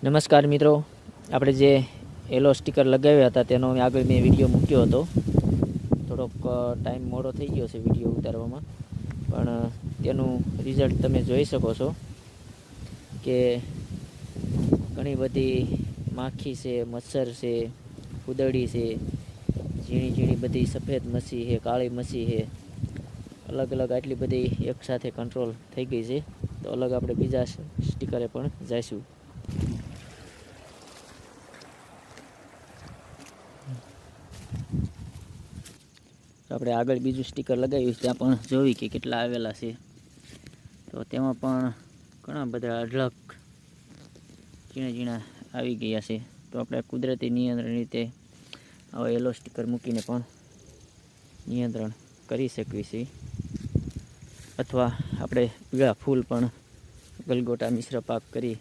નમસ્કાર મિત્રો, આપણે જે એલો સ્ટીકર લગાવ્યા હતા તેનો આગળ મેં વિડીયો મૂક્યો હતો. થોડોક ટાઈમ મોડો થઈ ગયો છે વિડીયો ઉતારવામાં, પણ તેનું રિઝલ્ટ તમે જોઈ શકો છો કે ઘણી બધી માખી છે, મચ્છર છે, ફૂદડી છે, ઝીણી ઝીણી બધી સફેદ મચ્છી છે, કાળી મચ્છી છે, અલગ અલગ આટલી બધી એકસાથે કંટ્રોલ થઈ ગઈ છે. તો અલગ આપણે બીજા સ્ટીકરે પણ જઈશું. આપણે આગળ બીજું સ્ટીકર લગાવ્યું ત્યાં પણ જોવી કે કેટલા આવેલા છે. તો તેમાં પણ ઘણા બધા અઢળક ઝીણા ઝીણા આવી ગયા છે. તો આપણે કુદરતી નિયંત્રણ રીતે આવા યલો સ્ટીકર મૂકીને પણ નિયંત્રણ કરી શકીએ છીએ, અથવા આપણે પીળા ફૂલ પણ ગલગોટા મિશ્ર પાક કરી